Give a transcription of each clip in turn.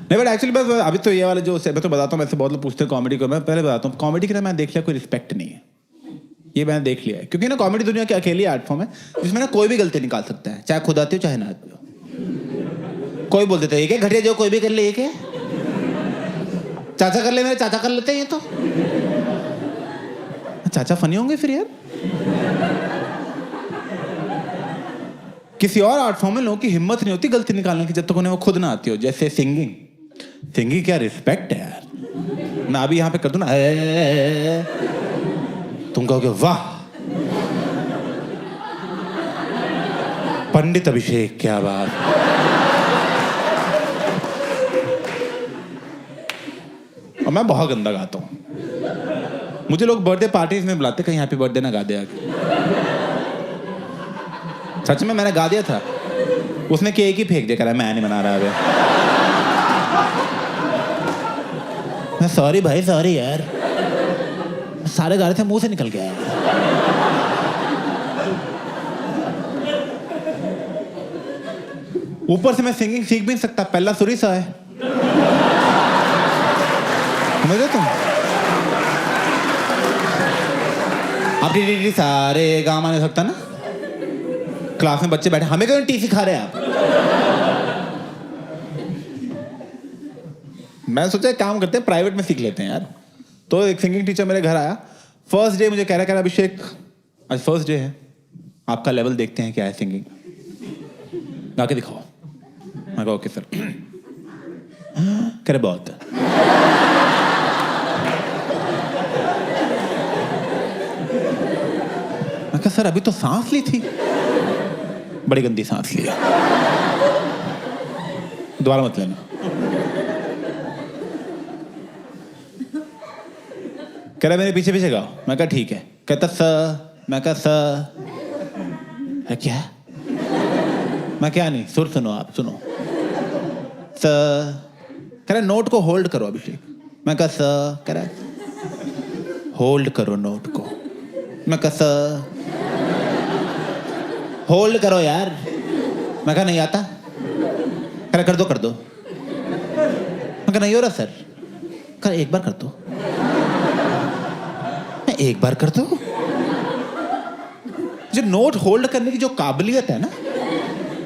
नहीं but actually बस अभी तो ये वाले जो मैं तो बताता हूँ, वैसे बहुत लोग पूछते हैं कॉमेडी को, मैं पहले बताता हूँ कॉमेडी की ना मैंने देख लिया कोई रिस्पेक्ट नहीं है, ये मैंने देख लिया है। क्योंकि ना कॉमेडी दुनिया की अकेली आर्ट फॉर्म है जिसमें ना कोई भी गलती निकाल सकता है, चाहे खुद आती हो चाहे ना आती हो। कोई बोल देता है ये क्या घटिया, जो कोई भी कर ले, ये क्या चाचा कर ले, मेरे चाचा कर लेते हैं ये तो। चाचा फनी होंगे फिर यार। किसी और आर्ट फॉर्म में लोगों की हिम्मत नहीं होती गलती निकालने की जब तक उन्हें वो खुद ना आती हो। जैसे सिंगिंग, सिंगिंग क्या रिस्पेक्ट है यार। मैं अभी यहाँ पे कर दूं ना, तुम कहोगे वाह पंडित अभिषेक क्या बात। और मैं बहुत गंदा गाता हूँ, मुझे लोग बर्थडे पार्टीज में बुलाते, कहीं हैप्पी बर्थडे ना गा दे आके। सच में मैंने गा दिया था, उसने केक ही फेंक दिया, कह रहा मैं नहीं मना रहा अभी। मैं सॉरी भाई सॉरी यार, सारे गा रहे थे मुंह से निकल गया। ऊपर से मैं सिंगिंग सीख भी नहीं सकता, पहला सुर ही सा है, समझ रहे तुम। आप टी सारे गामा नहीं सकता ना। क्लास में बच्चे बैठे, हमें क्यों टी सिखा रहे हैं आप। मैं सोचा काम करते हैं प्राइवेट में सीख लेते हैं यार। तो एक सिंगिंग टीचर मेरे घर आया, फर्स्ट डे मुझे कह रहा अभिषेक आज फर्स्ट डे है, आपका लेवल देखते हैं क्या है सिंगिंग, गा के दिखाओ। मैं कहा ओके सर। कह रहे बहुत मैं कहा सर अभी तो सांस ली थी, बड़ी गंदी सांस ली, दोबारा मत लेना। कह रहा मेरे पीछे पीछे गाओ। मैं कहा ठीक है। कहता सर, मैं कहा सर है क्या, मैं क्या नहीं, सुर सुनो आप सुनो सर। कह रहा नोट को होल्ड करो अभिषेक। मैं कहा सर। कह रहा होल्ड करो नोट को। मैं कहा सर होल्ड करो यार। मैं कहा नहीं आता। कह रहा कर दो कर दो। मैं कहा नहीं हो रहा सर। कह रहा एक बार कर दो। मैं एक बार कर दो। जो नोट होल्ड करने की जो काबिलियत है ना,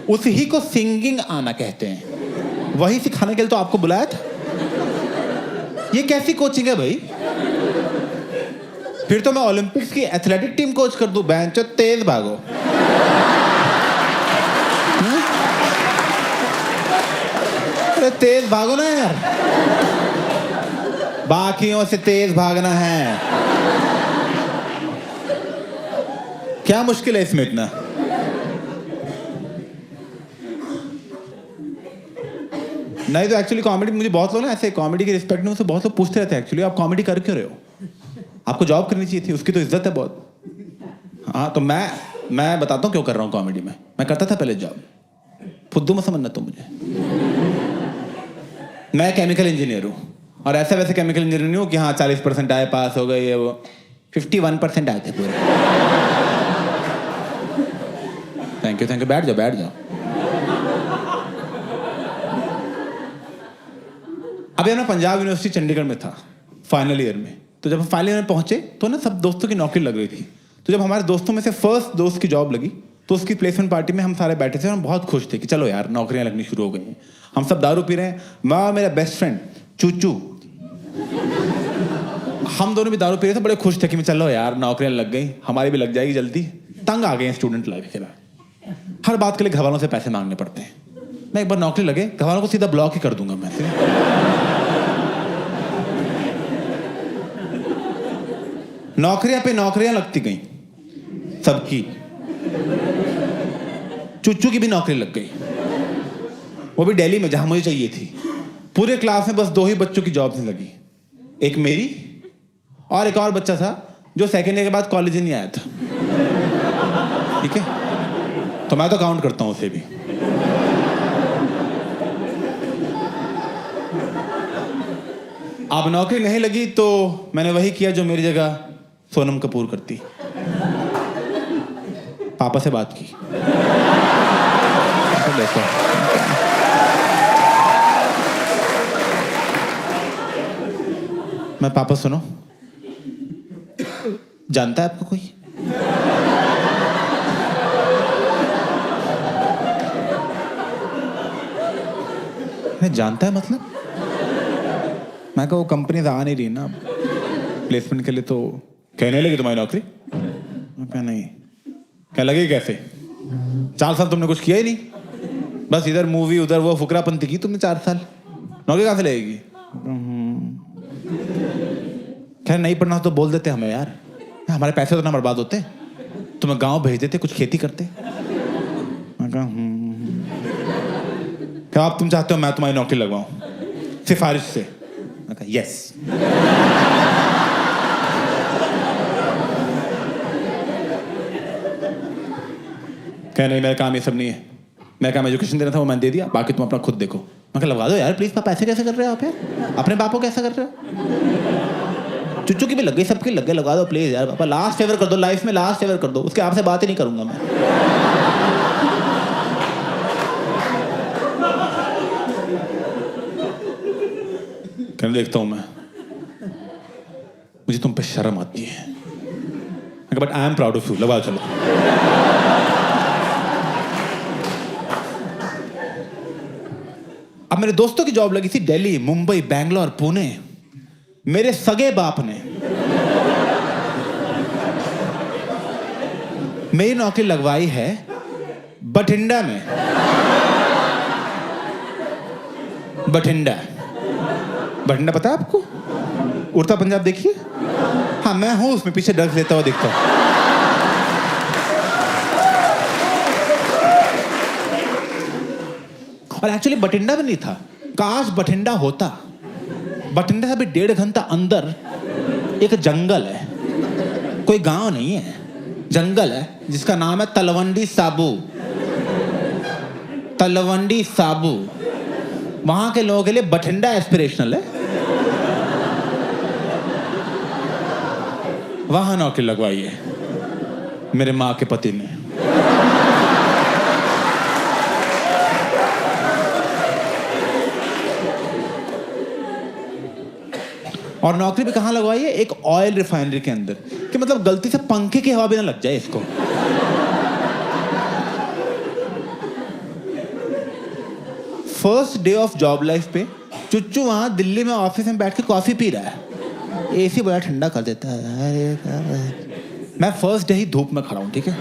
उसी को सिंगिंग आना कहते हैं। वही सिखाने के लिए तो आपको बुलाया था। ये कैसी कोचिंग है भाई। फिर तो मैं ओलंपिक्स की एथलेटिक टीम कोच कर दूं, बेंचो तेज भागो। अरे तेज भागो ना यार, बाकियों से तेज भागना है। क्या मुश्किल है इसमें इतना। नहीं तो एक्चुअली कॉमेडी, मुझे बहुत लोग ना ऐसे कॉमेडी की रिस्पेक्ट में मुझसे बहुत लोग पूछते रहते हैं एक्चुअली आप कॉमेडी कर क्यों रहे हो, आपको जॉब करनी चाहिए थी, उसकी तो इज्जत है बहुत। हाँ तो मैं बताता हूँ क्यों कर रहा हूँ कॉमेडी में। मैं करता था पहले जॉब, फुद्दू मत समझना तुम मुझे। मैं केमिकल इंजीनियर हूँ, और ऐसे वैसे केमिकल इंजीनियर नहीं हूँ कि हाँ 40% आए पास हो गए, ये वो 51% आए थे पूरे। थैंक यू बैठ जाओ। अभी ना पंजाब यूनिवर्सिटी चंडीगढ़ में था फाइनल ईयर में। तो जब हम फाइनल ईयर में पहुंचे तो ना सब दोस्तों की नौकरी लग रही थी। तो जब हमारे दोस्तों में से फर्स्ट दोस्त की जॉब लगी तो उसकी प्लेसमेंट पार्टी में हम सारे बैठे थे और हम बहुत खुश थे कि चलो यार नौकरियां लगनी शुरू हो गई। हम सब दारू पी रहे हैं, मैं और मेरा बेस्ट फ्रेंड चूचू, हम दोनों भी दारू पी रहे थे, बड़े खुश थे कि चलो यार नौकरियां लग गई, हमारी भी लग जाएगी जल्दी। तंग आ गए हैं स्टूडेंट लाइफ के बाद, हर बात के लिए घरवालों से पैसे मांगने पड़ते हैं। मैं एक बार नौकरी लगे, घरवालों को सीधा ब्लॉक ही कर दूंगा मैं। नौकरियां पे नौकरियां लगती गई सबकी, चुच्चू की भी नौकरी लग गई, वो भी दिल्ली में जहां मुझे चाहिए थी। पूरे क्लास में बस 2 ही बच्चों की जॉब नहीं लगी, एक मेरी और एक और बच्चा था जो सेकेंड ईयर के बाद कॉलेज ही नहीं आया था। ठीक है, तो मैं तो काउंट करता हूं उसे भी। अब नौकरी नहीं लगी तो मैंने वही किया जो मेरी जगह सोनम कपूर करती, पापा से बात की। देखो मैं पापा सुनो, जानता है आपको कोई? जानता है मतलब? मैं कहा वो कंपनी आ नहीं रही ना प्लेसमेंट के लिए, तो कहने लगी तुम्हारी नौकरी। मैं कहा नहीं। क्या लगे कैसे? 4 साल तुमने कुछ किया ही नहीं, बस इधर मूवी उधर वो फुकरापंती की तुमने 4 साल, नौकरी कहाँ से लगेगी? खैर नहीं पढ़ना तो बोल देते हमें यार, हमारे पैसे तो ना बर्बाद होते, तुम्हें गांव भेज देते, कुछ खेती करते। मैं कहा क्या आप तुम चाहते हो मैं तुम्हारी नौकरी लगवाऊं सिफारिश से? मैं कहा यस। क्या नहीं, मेरा काम ये सब नहीं है, मैं काम एजुकेशन देना था वो मैंने दे दिया, बाकी तुम अपना खुद देखो। मैं कहा लगवा दो यार प्लीज। पैसे कैसे कर रहे हो आप यार? अपने बाप को कैसा कर रहे हो? चुच्चू की भी लग गई, सबकी लग गई, लगा दो प्लीज यार पापा, लास्ट फेवर कर दो लाइफ में, लास्ट फेवर कर दो, उसके आपसे बात ही नहीं करूंगा मैं। कहने देखता हूं मैं, मुझे तुम पे शर्म आती है, but I am proud of you, लगा चलो। अब मेरे दोस्तों की जॉब लगी थी दिल्ली, मुंबई, बैंगलोर, पुणे। मेरे सगे बाप ने मेरी नौकरी लगवाई है बठिंडा में। बठिंडा, बठिंडा पता है आपको? उड़ता पंजाब देखिए। हाँ मैं हूं उसमें, पीछे ड्रग्स लेता हुआ दिखता हूं। और एक्चुअली बठिंडा में नहीं था, काश बठिंडा होता। बठिंडा से भी 1.5 घंटा अंदर एक जंगल है, कोई गांव नहीं है, जंगल है जिसका नाम है तलवंडी साबू। तलवंडी साबू, वहां के लोगों के लिए बठिंडा एस्पिरेशनल है। वहां नौकरी लगवाई है मेरे माँ के पति ने। और नौकरी भी कहां लगवाई है? एक ऑयल रिफाइनरी के अंदर, कि मतलब गलती से पंखे की हवा भी ना लग जाए इसको। First day of job life पे चुच्चू वहां दिल्ली में ऑफिस में बैठ के कॉफी पी रहा है, एसी बड़ा ठंडा कर देता है। मैं फर्स्ट डे ही धूप में खड़ा हूं, ठीक है।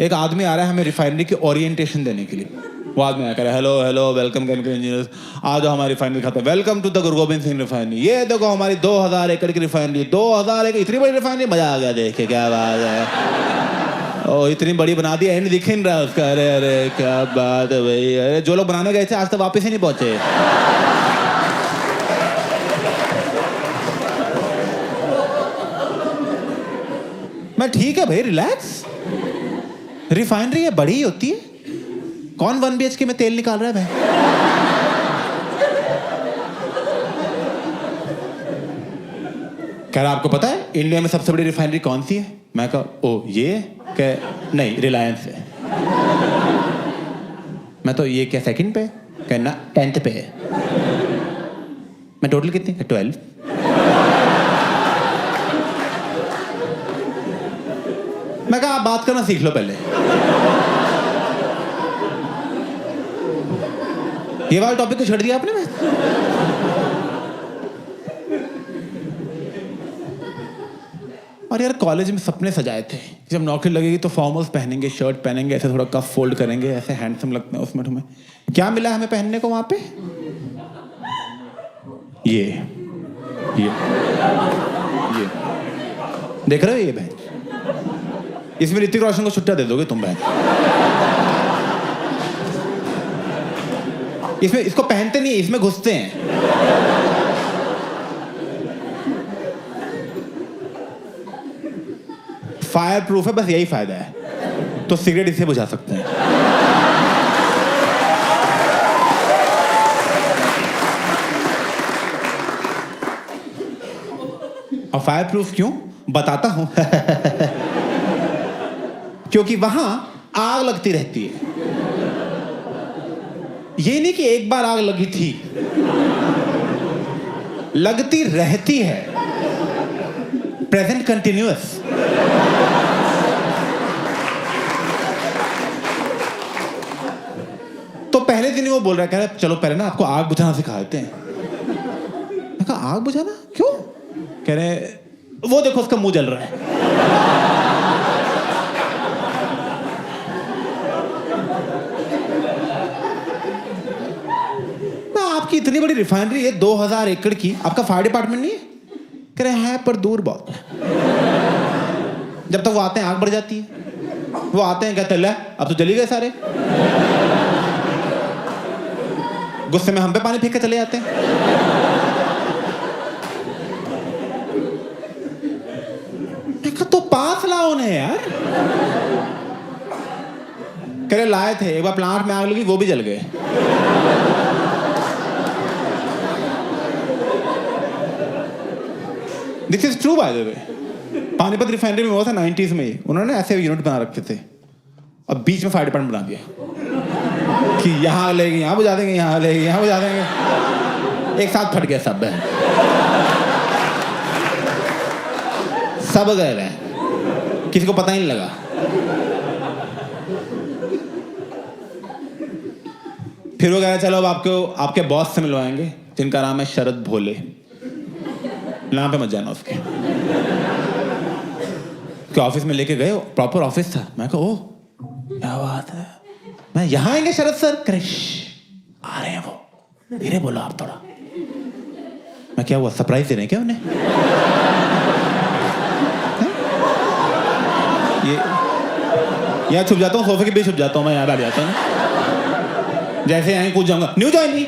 एक आदमी आ रहा है हमें रिफाइनरी की ओरिएंटेशन देने के लिए। वो आदमी आकर hello hello welcome chemical engineers, आ जाओ हमारी रिफाइनरी खाते, welcome to the Guru Gobind Singh refinery. ये देखो हमारी 2000 एकड़ की रिफाइनरी, 2000 एकड़, इतनी बड़ी रिफाइनरी, मजा आ गया देख के, क्या बात है। ओ इतनी बड़ी बना दी, एंड दिख ही नहीं रहा उसका। अरे अरे क्या बात है भाई, अरे जो लोग बनाने गए थे आज तक वापस ही नहीं पहुंचे। मैं ठीक है भाई, रिलैक्स, रिफाइनरी है, बड़ी होती है, कौन 1 BHK में तेल निकाल रहा है भाई? कह रहा आपको पता है इंडिया में सबसे बड़ी रिफाइनरी कौन सी है? मैं कहा ओ ये क्या? नहीं रिलायंस है। मैं तो ये क्या सेकंड पे? कहना 10th पे है। मैं टोटल कितनी? 12। मैं कहा आप बात करना सीख लो पहले। ये वाला टॉपिक तो छोड़ दिया आपने। मैं और यार कॉलेज में सपने सजाए थे, जब नौकरी लगेगी तो फॉर्मल्स पहनेंगे, शर्ट पहनेंगे, ऐसे थोड़ा कफ फोल्ड करेंगे, ऐसे हैंडसम लगते हैं उसमें। तुम्हें क्या मिला हमें पहनने को वहां पे? ये देख रहे हो? ये बहन, इसमें ऋतिक रोशन को छुट्टा दे दोगे तुम बहन। इसमें इसको पहनते नहीं, इसमें घुसते हैं। फायर प्रूफ है, बस यही फायदा है, तो सिगरेट इससे बुझा सकते हैं। और फायर प्रूफ क्यों बताता हूं। क्योंकि वहां आग लगती रहती है। ये नहीं कि एक बार आग लगी थी, लगती रहती है, प्रेजेंट कंटिन्यूअस। तो पहले दिन ही वो बोल रहा है, कह रहा है चलो पहले ना आपको आग बुझाना सिखा देते हैं। मैं कहा आग बुझाना क्यों? कह रहे वो देखो उसका मुंह जल रहा है। आपकी इतनी बड़ी रिफाइनरी है 2000 एकड़ की, आपका फायर डिपार्टमेंट नहीं है? कह रहे हैं पर दूर बहुत है। जब तक वो आते हैं आग बढ़ जाती है। वो आते हैं, कहते हैं अब तो जली गए सारे। गुस्से में हम पे पानी फेंक के चले जाते हैं। तो पास लाओ उन्हें यार। कह रहे लाए थे, एक बार प्लांट में आग लगी, वो भी जल गए। This is true by the way. Panipat refinery में हुआ था 90s में ही। उन्होंने ऐसे यूनिट बना रखे थे और बीच में फायर डिपार्टमेंट बना दिया कि यहाँ लेंगे, यहाँ बुझा देंगे, यहाँ लेंगे, यहाँ बुझा देंगे। एक साथ फट गया सब, सब गए हैं, किसी को पता ही नहीं लगा। फिर वो कह रहे चलो अब आपको आपके बॉस से मिलवाएंगे जिनका नाम है शरद भोले। नाम पे मत जाना उसके। ऑफिस में लेके गए, प्रॉपर ऑफिस था। मैं कहा ओह क्या बात है, मैं यहाँ आएंगे शरद सर? क्रिश आ रहे हैं वो, धीरे बोलो आप थोड़ा। मैं क्या हुआ, सरप्राइज दे रहे हैं क्या उन्हें? ये यहाँ छुप जाता हूँ, सोफे के बीच छुप जाता हूँ मैं, यहाँ बैठ जाता हूँ। जैसे यहाँ कूद जाऊंगा, न्यू ज्वाइनिंग।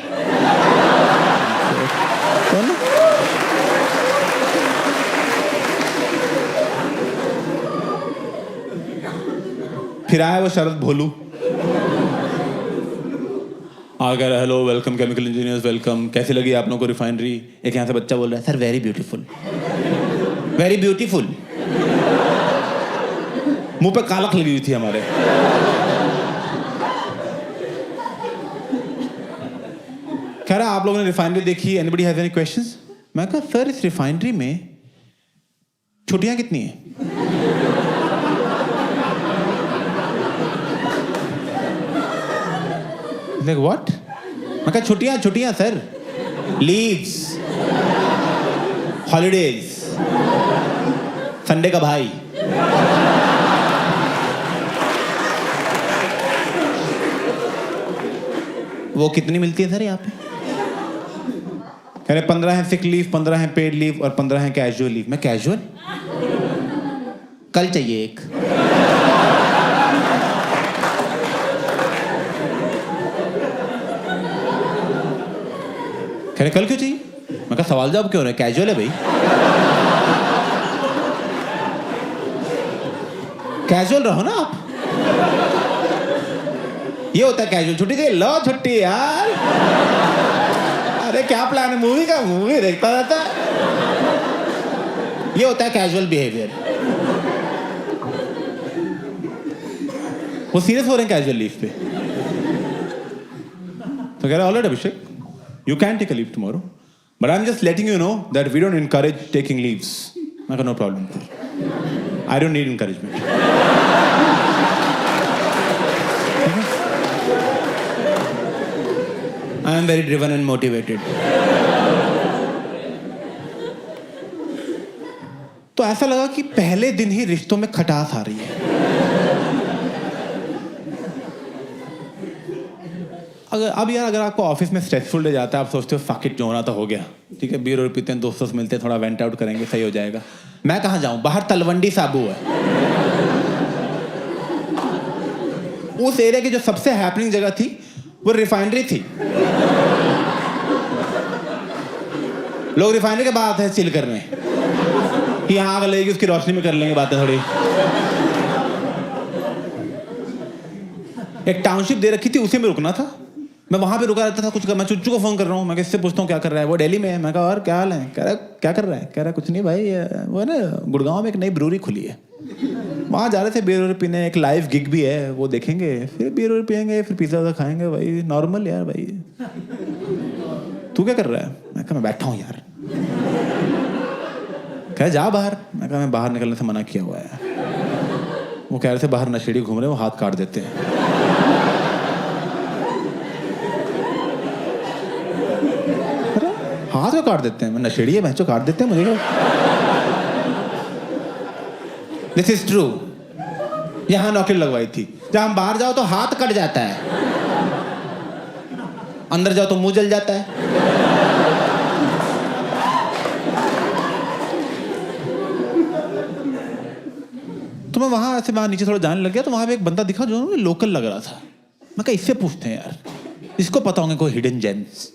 फिर आया वो शरद भोलू, आ गया, hello welcome chemical engineers welcome, कैसी लगी आप लोगों को रिफाइनरी? एक यहाँ से बच्चा बोल रहा है sir very beautiful, very beautiful. मुंह पे कालख लगी हुई थी हमारे। कह रहा आप लोगों ने रिफाइनरी देखी, एनीबडी हैज एनी क्वेश्चंस? मैं कहा सर इस रिफाइनरी में छुट्टियां कितनी हैं? Like what? मैं कहा छुट्टियां सर, लीव्स, हॉलीडेज, संडे का भाई। वो कितनी मिलती है सर यहाँ पे? कह रहे 15 है सिक लीव, 15 है पेड लीव और 15 है कैजुअल लीव। मैं कैजुअल? कल चाहिए एक। कह रहे कल क्यों चाहिए? मैं कहा सवाल जवाब क्यों रहे, कैजुअल है भाई। कैजुअल रहो ना आप। ये होता है कैजुअल, छुट्टी चाहिए, लो छुट्टी यार। अरे क्या प्लान है मूवी का? मूवी देखता रहता है। ये होता है कैजुअल बिहेवियर। वो सीरियस हो रहे हैं कैजुअल लीव पे। तो कह रहे alright Abhishek, you can take a leave tomorrow, but I'm just letting you know that we don't encourage taking leaves. I got no problem. I don't need encouragement. I am very driven and motivated. तो ऐसा लगा कि पहले दिन ही रिश्तों में खटास आ रही है। अगर आपको ऑफिस में स्ट्रेसफुल डे जाता है, आप सोचते हो फक इट, जो होना तो हो गया, ठीक है, बीयर और पीते हैं, दोस्तों से मिलते हैं, थोड़ा वेंट आउट करेंगे, सही हो जाएगा। मैं कहाँ जाऊँ, बाहर तलवंडी साबू है। उस एरिया की जो सबसे हैपनिंग जगह थी वो रिफाइनरी थी। लोग रिफाइनरी के बाद आते हैं चिल करने कि यहाँ आग लगेगी, उसकी रोशनी में कर लेंगे बातें थोड़ी। एक टाउनशिप दे रखी थी, उसी में रुकना था। मैं वहां पे रुका रहता था, कुछ मैं चुच्चू को फोन कर रहा हूँ, मैं किससे पूछता हूँ क्या कर रहा है, वो दिल्ली में है। मैं कहा और क्या हाल है? कह रहा क्या कर रहा है? कह रहा कुछ नहीं भाई, वो है ना गुड़गांव में एक नई ब्रूरी खुली है, वहाँ जा रहे थे बियर पीने, एक लाइव गिग भी है, वो देखेंगे, फिर बियर पियेंगे, फिर पिज्जा खाएंगे। भाई नॉर्मल यार। भाई तू क्या कर रहा है? मैं कहा मैं बैठा हूँ यार। कह जा बाहर। मैं कहा मैं बाहर निकलने से मना किया हुआ है। वो कह रहे थे बाहर नशेड़ी घूम रहे, वो हाथ काट देते हैं। हाथ को काट देते हैं? मैं नशेड़ी है, बहनचोद काट देते हैं मुझे। This is true. यहां नौकरी लगवाई थी, जब हम बाहर जाओ तो हाथ कट जाता है, अंदर जाओ तो मुंह जल जाता है। तो मैं वहां ऐसे वहां नीचे थोड़ा जाने लग गया, तो वहां पे एक बंदा दिखा जो लोकल लग रहा था। मैं कहा इससे पूछते हैं यार, इसको पता होंगे कोई हिडन जेम्स।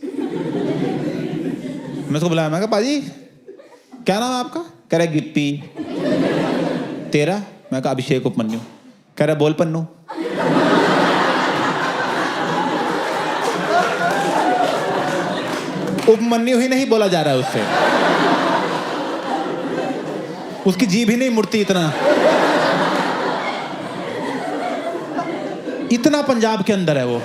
मैं उसको बुलाया, मैं कहा पाजी क्या नाम है आपका? कह रहा गिप्पी। तेरा? मैं कहा अभिषेक उपमन्यु। कह रहा बोल पन्नू। उपमन्यु ही नहीं बोला जा रहा है उससे, उसकी जीभ ही नहीं मुड़ती इतना। इतना पंजाब के अंदर है वो।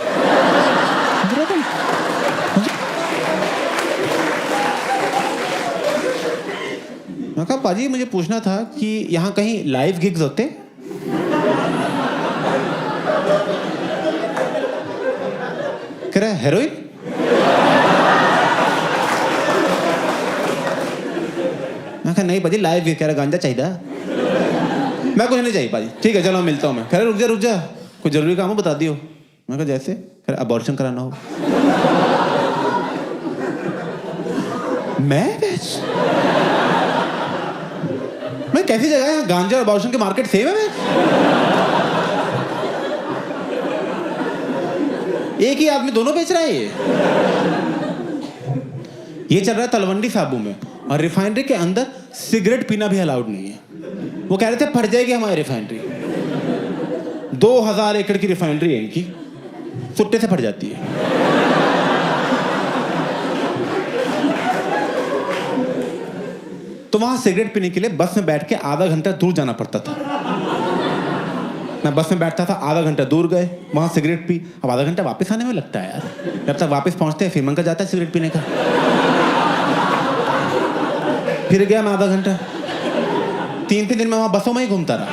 मैं कहा पाजी मुझे पूछना था कि यहाँ कहीं लाइव गिग्स होते? कह रहा है हेरोइन। मैं कहा नहीं पाजी लाइव गिग। कह रहा गांजा चाहिए? मैं कुछ नहीं चाहिए पाजी। ठीक है चलो मिलता हूँ मैं। कह रहा रुक जा कोई जरूरी काम हो बता दियो। मैं कहा जैसे? कह रहा अबॉर्शन कराना हो। मैं कैसी जगह है, गांजा और अबॉर्शन के मार्केट सेम है? एक ही आदमी दोनों बेच रहा है। ये चल रहा है तलवंडी साबू में, और रिफाइनरी के अंदर सिगरेट पीना भी अलाउड नहीं है। वो कह रहे थे फट जाएगी हमारी रिफाइनरी। 2000 एकड़ की रिफाइनरी है इनकी, सुट्टे से फट जाती है। तो वहां सिगरेट पीने के लिए बस में बैठ के आधा घंटा दूर जाना पड़ता था। मैं बस में बैठता था, आधा घंटा दूर गए, वहां सिगरेट पी। अब आधा घंटा वापस आने में लगता है यार, जब तक वापस पहुंचते हैं फिर मन का जाता है सिगरेट पीने का। फिर गया मैं आधा घंटा। 3 दिन मैं वहां बसों में ही घूमता रहा।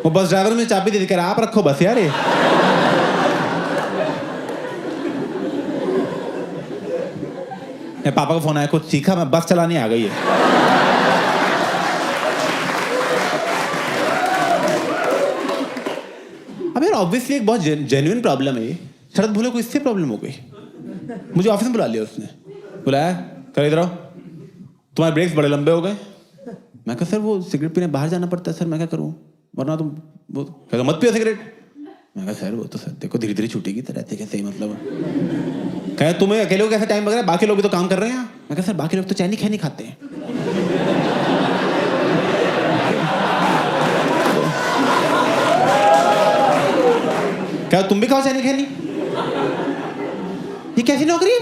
वो बस ड्राइवर में चाबी दे कर आप रखो बस यार। पापा का फोन आया, कुछ सीखा? मैं बस चलाने आ गई है। अब यार ऑब्वियसली एक बहुत जेन्युइन प्रॉब्लम है ये। शरद भोले को इससे प्रॉब्लम हो गई। मुझे ऑफिस में बुला लिया उसने, बुलाया, कर इधर आओ, तुम्हारे ब्रेक्स बड़े लंबे हो गए। मैं कहा सर वो सिगरेट पीने बाहर जाना पड़ता है सर, मैं क्या करूँ वरना तुम वो कहता मत पियो सिगरेट। मैं कहा सर वो तो सर देखो धीरे धीरे छूटेगी तो रहते कैसे ही मतलब। कहे तुम्हें अकेले को कैसे टाइम लग रहा है, बाकी लोग भी तो काम कर रहे हैं। मैं कहा सर बाकी लोग तो चैनी खैनी खाते हैं। क्या तुम भी खाओ चैनी खैनी? ये कैसी नौकरी है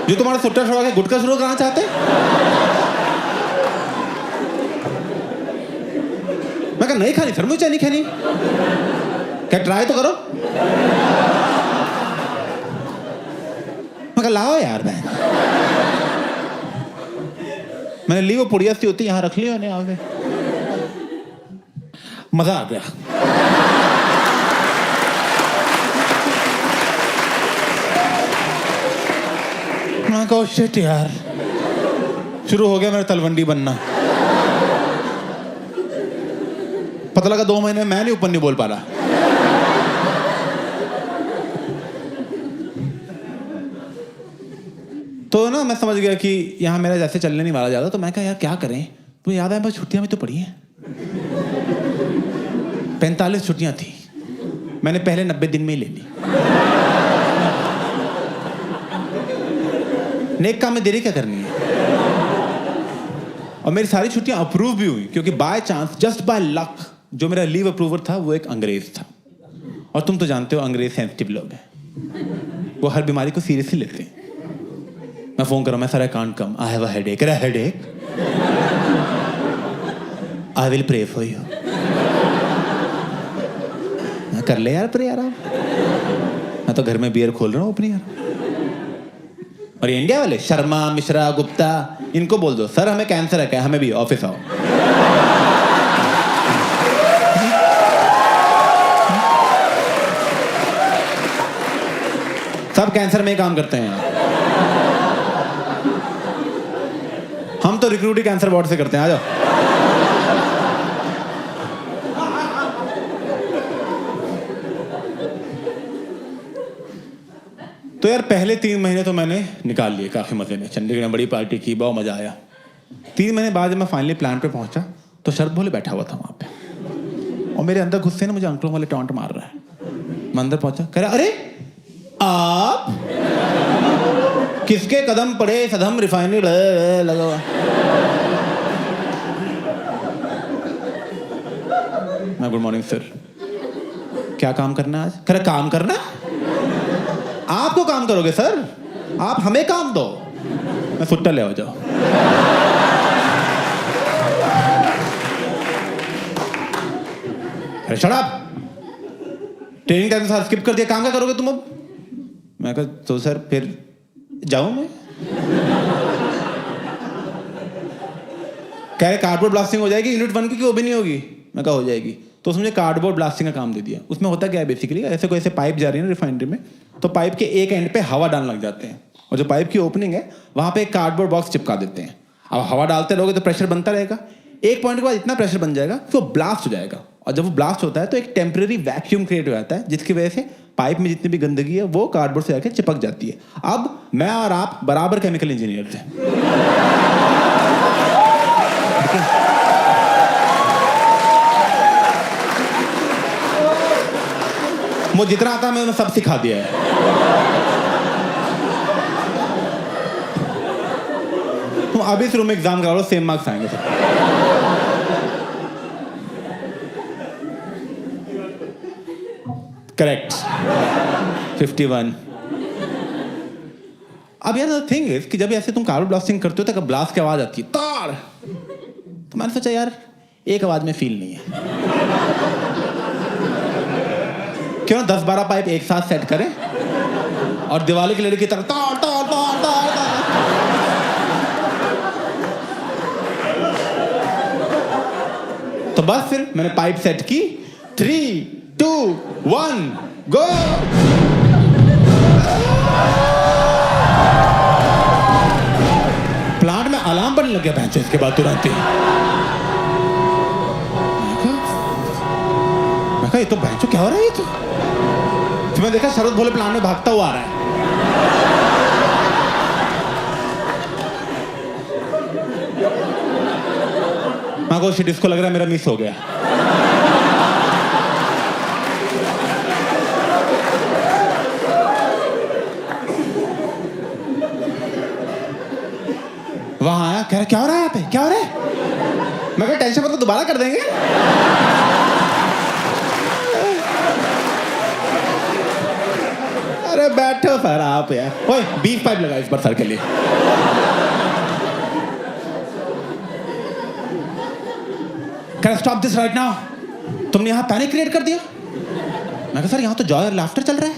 जो तुम्हारा सुट्टा छोड़ा के गुटखा शुरू करना चाहते हैं? मैं कहा नहीं खानी सर मुझे चैनी खैनी। क्या ट्राई तो करो। मैं कहा लाओ यार मैंने ली, वो पुड़िया सी होती यहाँ रख ली मैंने आगे। मजा आ गया। मैं कहा शिट यार, शुरू हो गया मेरा तलवंडी बनना। पता लगा 2 महीने में मैं नहीं ऊपर नहीं बोल पा रहा। तो ना मैं समझ गया कि यहाँ मेरा जैसे चलने नहीं वाला ज्यादा। तो मैं कहा यार क्या करें। तो याद है बस छुट्टियां भी तो पड़ी हैं। 45 छुट्टियां थी, मैंने पहले 90 दिन में ही ले ली। नेक काम में देरी क्या करनी है। और मेरी सारी छुट्टियां अप्रूव भी हुई क्योंकि by chance just by luck जो मेरा लीव अप्रूवर था वो एक अंग्रेज था। और तुम तो जानते हो अंग्रेज सेंसिटिव लोग हैं, वो हर बीमारी को सीरियसली लेते हैं। मैं फोन कर रहा हूं, मैं sir I can't come, I have a headache. अरे headache, I will pray for you. कर ले यार प्रे आराम। मैं तो घर में बियर खोल रहा हूँ अपनी यार। और ये इंडिया वाले शर्मा, मिश्रा, गुप्ता, इनको बोल दो सर हमें कैंसर है क्या, हमें भी ऑफिस आओ। सब कैंसर में ही काम करते हैं। हम तो रिक्रूट ही कैंसर वार्ड से करते हैं, आ जाओ। तो यार पहले 3 महीने तो मैंने निकाल लिए काफी मजे में, चंडीगढ़ में बड़ी पार्टी की, बहुत मजा आया। 3 महीने बाद जब मैं फाइनली प्लान पे पहुंचा तो शरद भोले बैठा हुआ था वहां पे, और मेरे अंदर गुस्से ने मुझे अंकलों वाले टॉन्ट मार रहा है। मैं अंदर पहुंचा, कह रहा अरे आप किसके कदम पड़े सदम रिफाइनरी लगा हुआ। मैं गुड मॉर्निंग सर, क्या काम करना है आज? कह रहा काम करना? आपको काम करोगे सर, आप हमें काम दो। मैं सुट्टा ले आओ जाओ। अरे शट अप, ट्रेनिंग टाइम साथ स्किप कर दिया, काम क्या करोगे तुम अब? मैं कहा तो सर फिर जाऊं मैं? कह रहे कार्डबोर्ड ब्लास्टिंग हो जाएगी यूनिट 1 की, वो भी नहीं होगी। मैं कहा हो जाएगी। तो उसने मुझे कार्डबोर्ड ब्लास्टिंग का काम दे दिया। उसमें होता क्या है बेसिकली, ऐसे कोई ऐसे पाइप जा रही है ना रिफाइनरी में, तो पाइप के एक एंड पे हवा डालने लग जाते हैं, और जो पाइप की ओपनिंग है वहां पे एक कार्डबोर्ड बॉक्स चिपका देते हैं। अब हवा डालते रहोगे तो प्रेशर बनता रहेगा, एक पॉइंट के बाद इतना प्रेशर बन जाएगा कि वो ब्लास्ट हो जाएगा, और जब वो ब्लास्ट होता है तो एक टेम्परेरी वैक्यूम क्रिएट हो जाता है, जिसकी वजह से पाइप में जितनी भी गंदगी है वो कार्डबोर्ड से जाकर चिपक जाती है। अब मैं और आप बराबर केमिकल इंजीनियर थे। मुझे जितना आता है मैंने सब सिखा दिया है। तुम अभी इस रूम में एग्जाम करा लो, सेम मार्क्स आएंगे सब। करेक्ट 51। अब यार द थिंग इज कि जब ऐसे तुम कार्बन ब्लास्टिंग करते हो तो ब्लास्ट की आवाज आती है तार, तो मैंने सोचा यार एक आवाज में फील नहीं है, क्यों 10-12 पाइप एक साथ सेट करें और दिवाली की लड़ी की तरह तार तार तार तार तार। तो बस फिर मैंने पाइप सेट की, 3, 2, 1 गो। प्लांट में अलार्म बनने लग गया भैंस इसके बाद तुरंत ही। मैं कहा ये तो भैंसो क्या हो रहा है ये तो। फिर मैं देखा शरद भोले प्लांट में भागता हुआ आ रहा है। मैं को शिट, इसको लग रहा है मेरा मिस हो गया। वहां आया, कह रहा क्या हो रहा है यहाँ पे, क्या हो रहा है? मैं कहा टेंशन मतलब दोबारा कर देंगे। अरे बैठो सर आप यार, ओए 20 पाइप लगा इस बार सर के लिए। Can I stop this right now? तुमने यहाँ पैनिक क्रिएट कर दिया। मैं कहा सर यहाँ तो जॉय और लाफ्टर चल रहा है।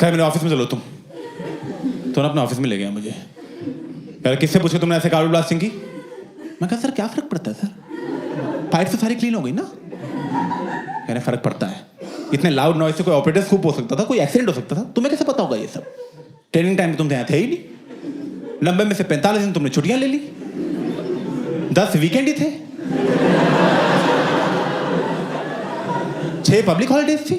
कह मेरे ऑफिस में चलो तुम अपने ऑफिस में ले गया मुझे। यार किससे पूछे तुमने ऐसे कार्बन ब्लास्टिंग की? मैं कहा सर क्या फर्क पड़ता है सर, पाइप तो सारी क्लीन हो गई ना। कहने फर्क पड़ता है, इतने लाउड नॉइज से कोई ऑपरेटर स्कूप हो सकता था, कोई एक्सीडेंट हो सकता था, तुम्हें कैसे पता होगा ये सब? ट्रेनिंग टाइम में तुम यहाँ थे ही नहीं, 90 में से 45 दिन तुमने छुट्टियां ले ली, 10 वीकेंड ही थे, 6 पब्लिक हॉलीडेज थी,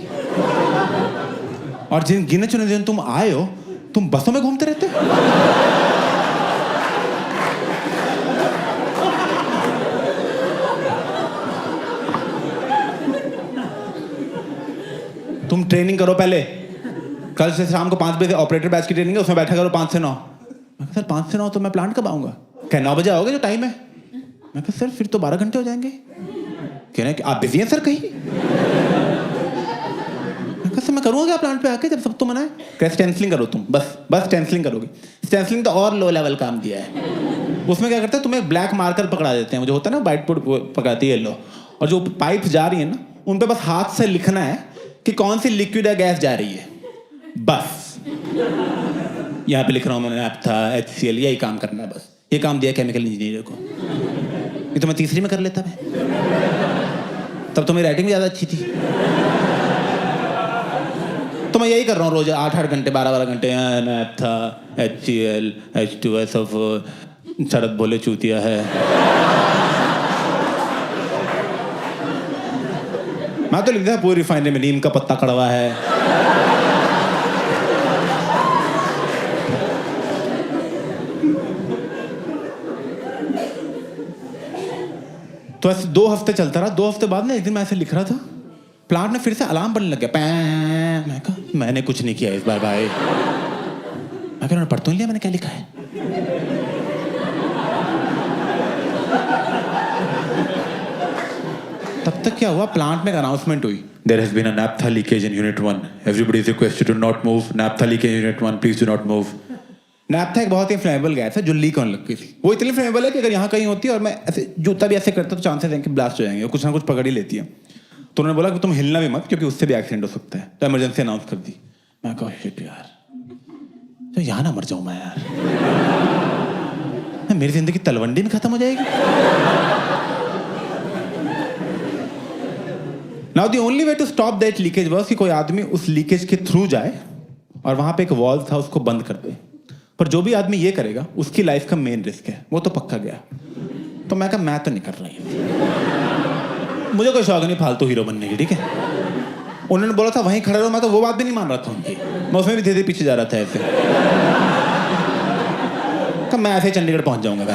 और जिन गिने चुने दिन तुम आए हो तुम बसों में घूमते रहते हो। तुम ट्रेनिंग करो पहले, कल से शाम को 5 बजे ऑपरेटर बैच की ट्रेनिंग है, उसमें बैठा करो 5 से 9। मैं कहा सर 5 से 9 तो मैं प्लांट कब आऊंगा? क्या 9 बजे आओगे जो टाइम है? मैं कहा सर फिर तो 12 घंटे हो जाएंगे। कह रहे हैं कि आप बिजी हैं सर कहीं? मैं कहा सर मैं करूँगा क्या प्लांट पे आके जब सब तो मना है? क्या स्टेंसिलिंग करो तुम, बस स्टेंसिलिंग करोगे। स्टेंसिलिंग तो और लो लेवल काम दिया है। उसमें क्या करते हैं, तुम्हें ब्लैक मार्कर पकड़ा देते हैं, वो जो होता है ना व्हाइट बोर्ड पकड़ाती है येलो, और जो पाइप जा रही है ना उन पे बस हाथ से लिखना है कि कौन सी लिक्विड या गैस जा रही है, बस। यहाँ पे लिख रहा हूँ मैंने नैप्था HCl, यही काम करना है बस। ये काम दिया केमिकल इंजीनियर को। ये तो मैं तीसरी में कर लेता मैं, तब तो मेरी राइटिंग भी ज़्यादा अच्छी थी। तो मैं यही कर रहा हूँ रोज 8-8 घंटे 12-12 घंटे। नैप्था HCl H2S सब शरद भोले चूतिया है। मैं तो लिखता है पूरी रिफाइनरी में नीम का पत्ता कड़वा है। तो ऐसे 2 हफ्ते चलता रहा। 2 हफ्ते बाद ना एक दिन मैं ऐसे लिख रहा था, प्लांट में फिर से अलार्म बजने लग गया, पैं। मैं कहा मैंने कुछ नहीं किया इस बार भाई। मैं कह पढ़ तो नहीं लिया मैंने क्या लिखा है। तब तक क्या हुआ, प्लांट में एक अनाउंसमेंट हुई, there has been a naphtha leakage in unit 1, everybody is requested to not move, naphtha leakage in unit 1, please do not move. Naphtha एक बहुत ही फ्लेमेबल गैस है जो लीक होने लग गई थी। वो इतनी फ्लेमेबल है कि अगर यहाँ कहीं होती है और मैं ऐसे जूता भी ऐसे करता तो चांसेस हैं कि ब्लास्ट हो जाएंगे, कुछ ना कुछ पकड़ ही लेती है। तो उन्होंने बोला कि तुम हिलना भी मत क्योंकि उससे भी एक्सीडेंट हो सकता है, तो इमरजेंसी अनाउंस कर दी। मैं कहा शिट यार, तो यहाँ ना मर जाऊँ मैं यार, मेरी जिंदगी तलवंडी में खत्म हो जाएगी। Now the only way to stop that leakage was कि कोई आदमी उस लीकेज के थ्रू जाए और वहां पे एक वॉल्व था उसको बंद कर दे। पर जो भी आदमी ये करेगा उसकी लाइफ का मेन रिस्क है, वो तो पक्का गया। तो मैं कहा मैं तो नहीं कर रही, मुझे कोई शौक नहीं फालतू हीरो बनने की, ठीक है। उन्होंने बोला था वहीं खड़ा रहो, मैं तो वो बात भी नहीं मान रहा था उनकी, मैं उसमें भी धीरे धीरे पीछे जा रहा था ऐसे। कहा मैं ऐसे चंडीगढ़ पहुंच जाऊंगा।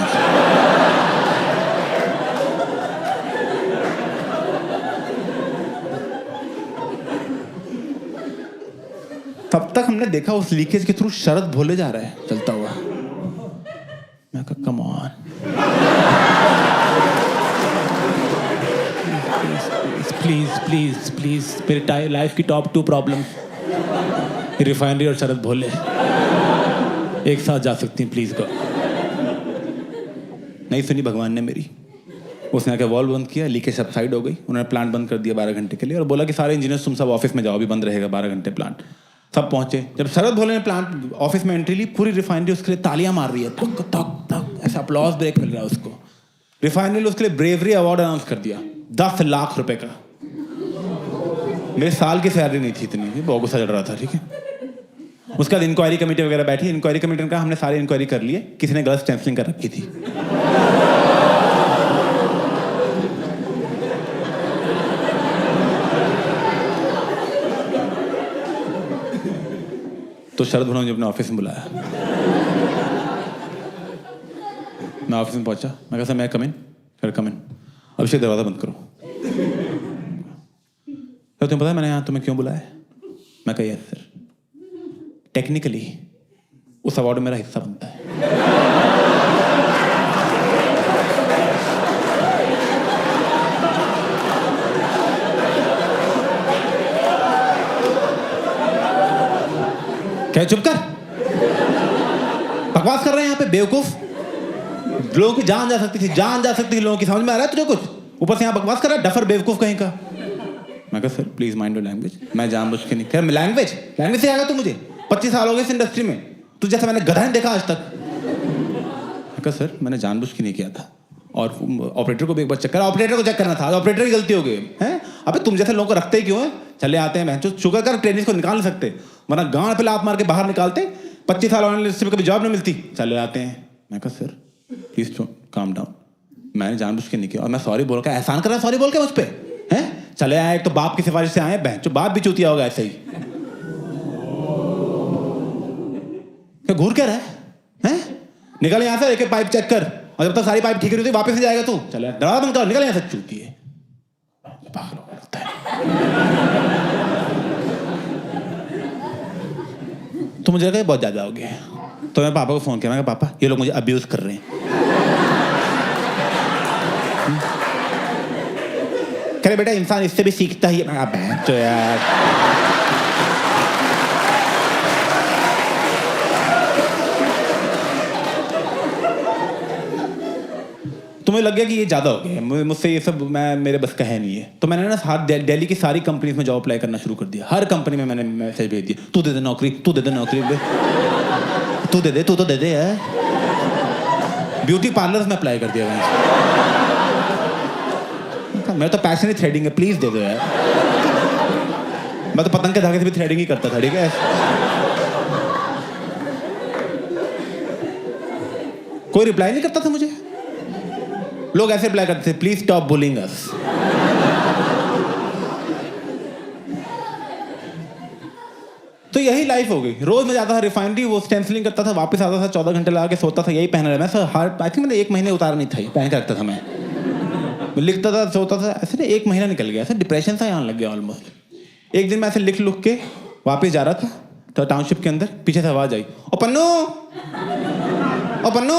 तब तक हमने देखा उस लीकेज के थ्रू शरद भोले जा रहा है चलता हुआ। मैं कहा come on, please please please, मेरी लाइफ की टॉप 2 प्रॉब्लम, रिफाइनरी और शरद भोले एक साथ जा सकती हैं, प्लीज गो। नहीं सुनी भगवान ने मेरी, उसने आके वॉल्व बंद किया, लीकेज सबसाइड हो गई। उन्होंने प्लांट बंद कर दिया 12 घंटे के लिए और बोला कि सारे इंजीनियर्स तुम सब ऑफिस में जाओ, अभी बंद रहेगा 12 घंटे प्लांट। सब पहुंचे। जब शरद भोले ने प्लांट ऑफिस में एंट्री ली, पूरी रिफाइनरी उसके लिए तालियां मार रही है, तक तक तक, ऐसा अपलॉज ब्रेक मिल रहा है उसको। रिफाइनरी ने उसके लिए ब्रेवरी अवार्ड अनाउंस कर दिया 10 लाख रुपए का। मेरे साल की सैलरी नहीं थी इतनी, बहुत गुस्सा चढ़ रहा था, ठीक है। उसके बाद इंक्वायरी कमेटी वगैरह बैठी, इंक्वायरी कमेटी ने कहा हमने सारी इंक्वायरी कर लिए, किसी ने गलत स्टेंसलिंग कर रखी थी। तो शरद भोले ने अपने ऑफिस में बुलाया। मैं ऑफिस में पहुंचा, मैं कहा सर मैं कम इन, फिर कम इन, अभिषेक दरवाजा बंद करो। तो तुम्हें पता है मैंने यहाँ तुम्हें क्यों बुलाया? मैं कहा यस सर, टेक्निकली उस अवार्ड में मेरा हिस्सा बनता है। क्या चुप कर, बकवास कर रहे हैं यहाँ पे बेवकूफ। लोगों की जान जा सकती थी, जान जा सकती थी लोगों की, समझ में आ रहा है तुझे कुछ? ऊपर से यहाँ बकवास कर रहा है, डफर बेवकूफ कहीं का। मैं कहा sir please mind your language, मैं जानबूझ के नहीं कह, लैंग्वेज से आएगा तू, मुझे 25 साल हो गए इस इंडस्ट्री में, तू जैसा मैंने गधा नहीं देखा आज तक। मैं कहा सर मैंने जानबूझ के नहीं किया था, और ऑपरेटर को भी एक बार चेक करा, ऑपरेटर को चेक करना था, ऑपरेटर की गलती हो गई है। अबे तुम जैसे लोगों को रखते ही क्यों है? चले आते हैं मैं शुगर कर ट्रेनिंग को निकाल नहीं सकते, वरना गांड पे लात मार के बाहर निकालते। 25 साल होने में कभी जॉब नहीं मिलती, चले आते हैं। मैं कहा सर प्लीज काम डाउन, मैंने जानबूझ के नहीं किया, और मैं सॉरी बोल का एहसान कर रहा, सॉरी बोल के मुझ पे हैं। चले आए तो बाप की सिफारिश से आए, बहन जो बाप भी चूतिया होगा ऐसे ही। क्या घूर क्या रहा है? निकल यहाँ से, एक पाइप चेक कर, और जब तक सारी पाइप ठीक नहीं होती वापस से जाएगा तू। चले दरवाजा बंद कर, निकल यहाँ से, चूती है। तो मुझे लगा बहुत ज्यादा हो गया, तो मैं पापा को फोन किया, मैं कहा पापा ये लोग मुझे अब्यूज कर रहे हैं। कह रहे बेटा इंसान इससे भी सीखता ही है। तो यार मुझे लग गया कि ये ज़्यादा हो गया, मुझसे ये सब मेरे बस का है नहीं है। तो मैंने ना दिल्ली की सारी कंपनीज में जॉब अप्लाई करना शुरू कर दिया। हर कंपनी में मैंने मैसेज भेज दिया, तू दे दे नौकरी, तू दे दे नौकरी, तू दे दे, तू तो दे दे यार। ब्यूटी पार्लर्स में अप्लाई कर दिया मैंने। मेरा तो पैशन ही थ्रेडिंग है, प्लीज़ दे दो यार। मैं तो पतंग के धागे से भी थ्रेडिंग ही करता था, ठीक है। कोई रिप्लाई नहीं करता था मुझे। लोग ऐसे रिप्लाई करते थे, प्लीज स्टॉप बुलिंग अस। तो यही लाइफ हो गई। रोज मैं जाता था रिफाइनरी, वो स्टेंसिलिंग करता था, वापस आता था, 14 घंटे लगा के सोता था, यही पहना रहा। मैं सर आई थिंक मैंने 1 महीने उतारा नहीं था, पहन के रखता था मैं लिखता था, सोता था, ऐसे ना 1 महीना निकल गया, ऐसे डिप्रेशन सा आने लग गया ऑलमोस्ट। एक दिन मैं ऐसे लिख के वापस जा रहा था तो टाउनशिप के अंदर पीछे से आवाज आई, ओ पन्नू, ओ पन्नू।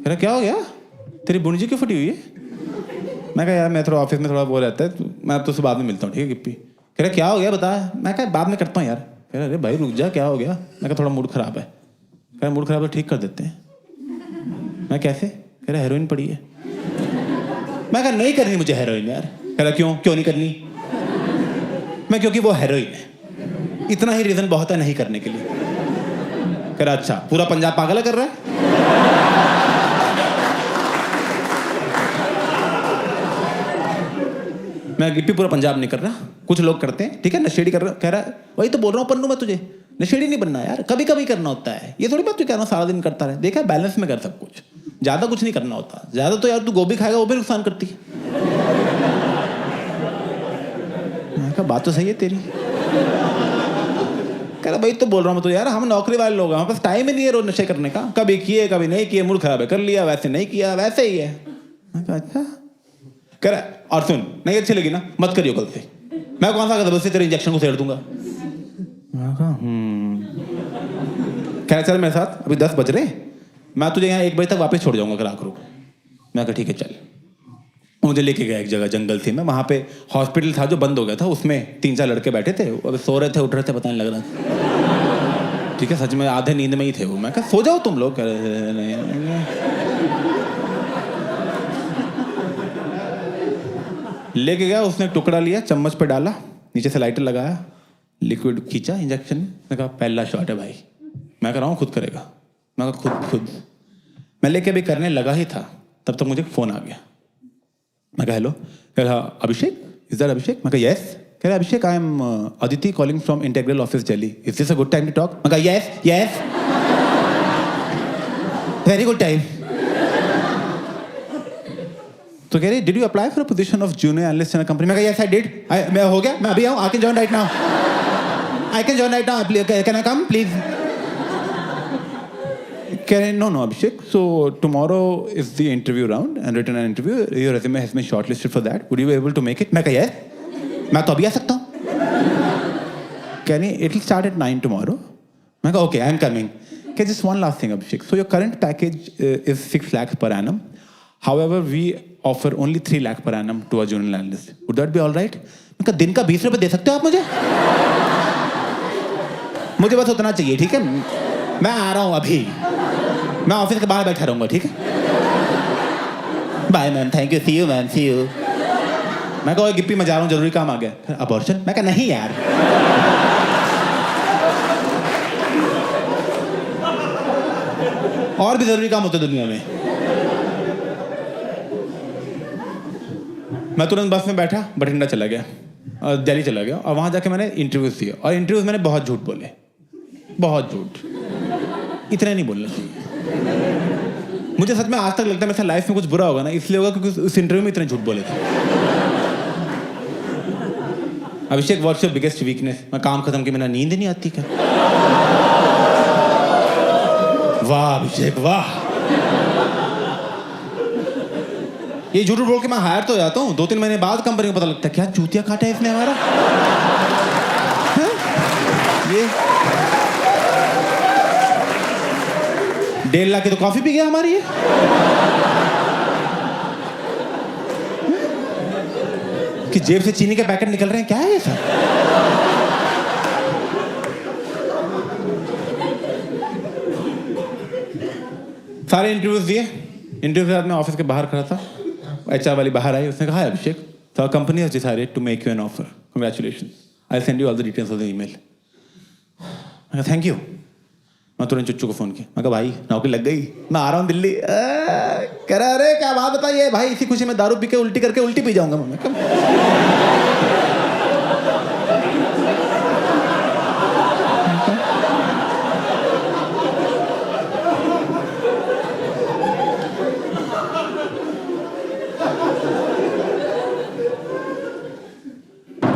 अरे क्या हो गया, तेरी बुणजी क्यों फटी हुई है? मैं कहा यार मैं थोड़ा ऑफिस में थोड़ा वो रहता है, मैं तो उससे बाद में मिलता हूँ, ठीक है गिप्पी। कह रहा क्या हो गया बता। मैं कहा बाद में करता हूँ यार। कह रहा अरे भाई रुक जा, क्या हो गया? मैं कहा थोड़ा मूड खराब है। कह रहा मूड खराब है, ठीक कर देते हैं। मैं कैसे? कह रहा हेरोइन पड़ी है। मैं कहा नहीं करनी मुझे हेरोइन यार। कह रहा क्यों नहीं करनी? मैं क्योंकि वो हेरोइन है, इतना ही रीजन बहुत है नहीं करने के लिए। कह रहा अच्छा, पूरा पंजाब पागल कर रहा है? मैं गिप्पी पूरा पंजाब नहीं कर रहा, कुछ लोग करते हैं, ठीक है, नशेड़ी कर रहा। कह रहा वही तो बोल रहा हूँ पन्नू, मैं तुझे नशेड़ी नहीं बनना यार, कभी कभी करना होता है। ये थोड़ी बात तू कह रहा हूँ सारा दिन करता रहे। देखा बैलेंस में कर सब कुछ, ज्यादा कुछ नहीं करना होता। ज्यादा तो यार तू गोभी खाएगा वो भी नुकसान करती है। मैं कहा बात तो सही है तेरी। कह रहा भाई तो बोल रहा हूँ मैं तो यार, हम नौकरी वाले लोग हैं, हमारे पास टाइम ही नहीं है रोज नशे करने का। कभी किए कभी नहीं किए, मूड खराब है कर लिया, वैसे नहीं किया, वैसे ही है। मैं कहा अच्छा। कह रहा और सुन, नहीं अच्छी लगी ना मत करियो कल से। मैं कौन सा जबरदस्ती तेरे इंजेक्शन को छेड़ दूंगा। मैं कहा कह रहा चल मेरे साथ, अभी 10 बज रहे, मैं तुझे यहाँ 1 बजे तक वापस छोड़ जाऊंगा अगर आकर। मैं कहा ठीक है चल। मुझे लेके गया एक जगह जंगल थी में, वहाँ पे हॉस्पिटल था जो बंद हो गया था, उसमें 3-4 लड़के बैठे थे, अब सो रहे थे उठ रहे थे पता नहीं लग रहा था, ठीक है, सच में आधे नींद में ही थे वो। मैं कहा सो जाओ तुम लोग। कह रहे नहीं। लेके गया, उसने एक टुकड़ा लिया, चम्मच पे डाला, नीचे से लाइटर लगाया, लिक्विड खींचा इंजेक्शन। मैं कहा पहला शॉट है भाई। मैं कह रहा हूँ खुद करेगा। मैं कहा खुद। मैं लेके अभी करने लगा ही था, तब तक मुझे फोन आ गया। मैं कहा हेलो। कह रहा अभिषेक, इज दैट अभिषेक? मैं कहा यस। कह रहा Abhishek I am Aditi calling from integral office Delhi, is this a good time to talk? मैं कहा यस वेरी गुड टाइम। तो कह रही did you apply for a position of junior analyst in a company? मैं कहा यस आई डिड। मैं हो गया, मैं अभी आऊँ, I can join right now, I can join right now, can I come please? No, Abhishek. So tomorrow is the interview round and written an interview. Your resume has been shortlisted for that. Would you be able to make it? मैं कहा yes. मैं तो अभी आ सकता हूँ। कह रही it will start at 9 tomorrow. मैं कहा okay, I am coming. Okay, just one last thing, Abhishek. So your current package is 6 lakh per annum. However, we offer only 3 lakh per annum to a junior analyst. Would that be all right? मैं कहा दिन का 20 रुपए दे सकते हो आप मुझे? मुझे बस उतना चाहिए, ठीक है? मैं आ रहा हूँ अभी, मैं ऑफिस के बाहर बैठा रहूंगा, ठीक है? Bye ma'am, thank you, see you ma'am, see you. मैं कहा गिप्पी मैं जा रहा हूँ, जरूरी काम आ गया। अबॉर्शन? मैं कहा नहीं यार। और भी जरूरी काम होते दुनिया में। मैं तुरंत बस में बैठा, बठिंडा चला गया और दिल्ली चला गया, और वहां जाके मैंने इंटरव्यूज दिए, और इंटरव्यूज मैंने बहुत झूठ बोले, बहुत झूठ। इतने नहीं बोलना चाहिए। मुझे सच में आज तक लगता है मेरे लाइफ में कुछ बुरा होगा ना, इसलिए होगा क्योंकि उस इंटरव्यू में इतने झूठ बोले थे। अभिषेक व्हाट्स योर बिगेस्ट वीकनेस? मैं काम खत्म की, मेरा नींद नहीं आती क्या? वाह अभिषेक वाह। ये झूठ बोल के मैं हायर तो जाता हूँ, 2-3 महीने बाद कंपनी को पता लगता है क्या चूतिया काटा है इसने हमारा। ये 1.5 लाख की तो कॉफी पी गया हमारी ये। कि जेब से चीनी के पैकेट निकल रहे हैं, क्या है ये सब? सारे इंटरव्यूज दिए। इंटरव्यू के बाद मैं ऑफिस के बाहर खड़ा था, HR वाली बाहर आई, उसने कहा हाय अभिषेक, so our company has decided to make you an offer. Congratulations. I'll send you all the details of the email. मैं कहा थैंक यू। मैं तुरंत चुच्चू को फ़ोन किया, मैं कहा भाई नौकरी लग गई, मैं आ रहा हूँ दिल्ली। कह रहा अरे क्या बात बताइए भाई, इसी खुशी में दारू पी के उल्टी करके उल्टी पी जाऊँगा मैं।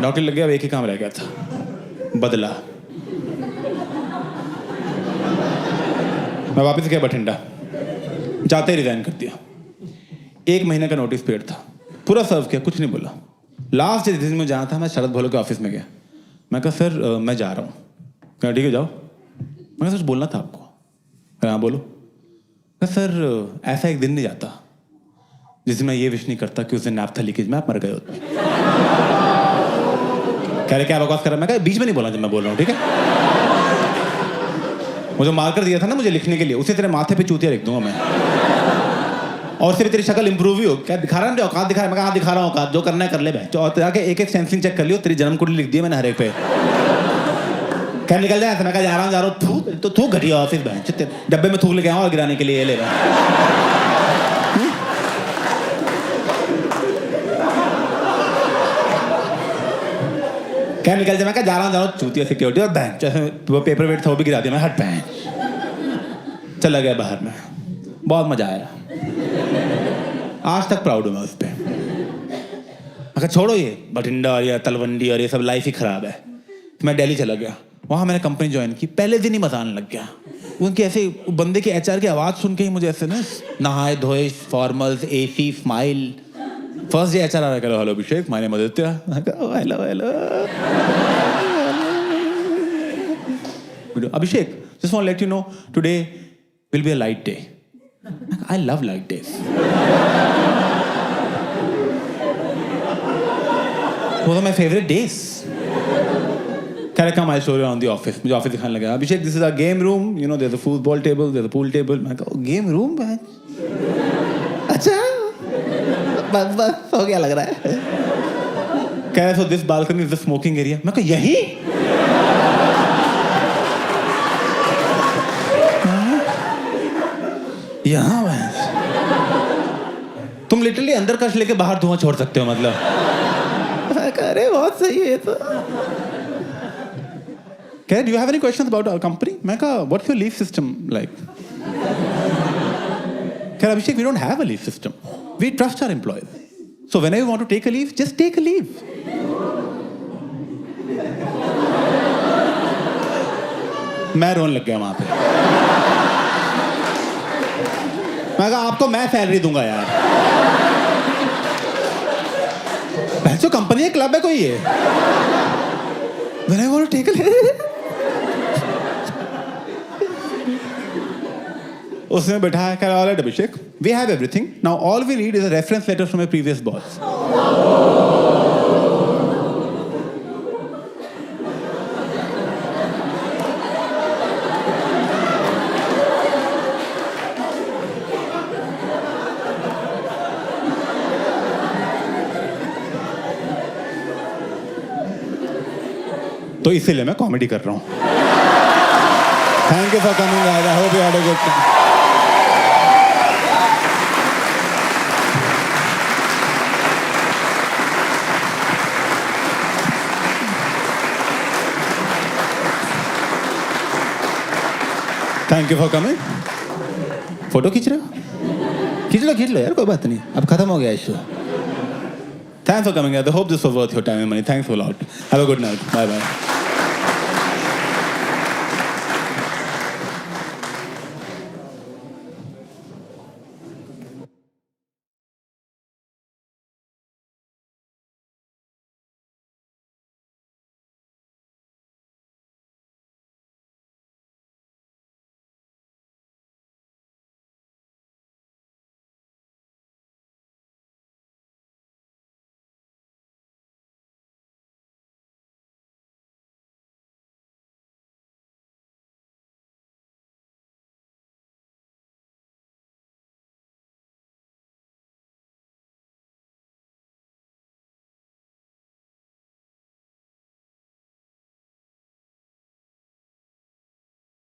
नौकरी लग गया, अब एक ही काम रह गया था, बदला। मैं वापस गया बठिंडा, जाते ही रिजाइन कर दिया। 1 महीने का नोटिस पीरियड था, पूरा सर्व किया, कुछ नहीं बोला। लास्ट जिस दिन में जाना था, मैं शरद भोले के ऑफिस में गया। मैं कहा सर मैं जा रहा हूँ। कहा ठीक है जाओ। मैं कहा सर बोलना था आपको। हाँ बोलो। कहा सर ऐसा एक दिन नहीं जाता जिस दिन मैं ये विश नहीं करता कि उस दिन नैप्था लीकेज में आप मर गए होते। कह रहे क्या बकवास कर रहा है? मैं कहा बीच में नहीं बोला जब मैं बोल रहा हूँ, ठीक है। मुझे मार्कर दिया था ना मुझे लिखने के लिए, उसी तरह माथे पे चूतिया लिख दूंगा मैं। और उससे भी तेरी शक्ल इंप्रूव ही हो। क्या दिखा रहा है? औकात दिखा रहा है? मैं कहा दिखा रहा हूँ औकात, जो करना है कर ले भाई। और जाके एक सेंसिंग चेक कर लियो, तेरी जन्म कुंडली लिख दी है मैंने हर एक पे। क्या निकल जाए? मैं कहा जा रहा हूँ तो थूक घटिया ऑफिस में डब्बे में थूक लेके आऊँ और गिराने के लिए ले रहा। क्या निकल जाए? मैं कहा जा रहा हूँ चूतिया सिक्योरिटी और बैंक, जैसे वो पेपर वेट था वो भी गिरा दिया मैं, हट बैंक। चला गया बाहर में, बहुत मजा आया। आज तक प्राउड हूँ मैं उस पर। अगर छोड़ो ये बठिंडा और ये तलवंडी और ये सब लाइफ ही खराब है। मैं दिल्ली चला गया, वहाँ मैंने कंपनी ज्वाइन की। पहले दिन ही मजा आने लग गया। उनकी ऐसे बंदे की HR की आवाज़ सुन के ही मुझे ऐसे ना नहाए धोए formals AC smile. First day HR आ रहा है, hello Abhishek, my name Aditya. Hello Abhishek, just want to let you know today will be a light day. I love light days. Those are my favorite days. Can I come? I'll show you around the office. मुझे office दिखाने लगा। अभिषेक, this is our game room. You know, there's a football table, there's a pool table. मैं कहा game room है? अच्छा, बस हो गया लग रहा है। कह रहे so this balcony is the smoking area. मैं कहा यही? यहाँ तुम लिटरली अंदर कश लेके बाहर धुआं छोड़ सकते हो मतलब। अरे बहुत सही है तो। क्या do you have any questions about our company? मैं कहा what's your leave system like? क्या अभिषेक, we don't have a leave system. We trust our employees. So whenever you want to take a leave, just take a leave. मैं रोने लग गया वहां पे। मैं कहा आपको मैं सैलरी दूंगा यार। जो कंपनी है क्लब है कोई है? When I want to take a leave. उसने बैठाया, कह रहा अभिषेक, we have everything. Now all we need is a reference letter from a previous boss. तो इसीलिए मैं कॉमेडी कर रहा हूँ। Thank you for coming, I hope you had a good time. Thank you for coming. Photo खींच रहे हो? खींच लो यार, कोई बात नहीं, अब खत्म हो गया issue. Thanks for coming. I hope this was worth your time and money. Thanks a lot. Have a good night. Bye bye.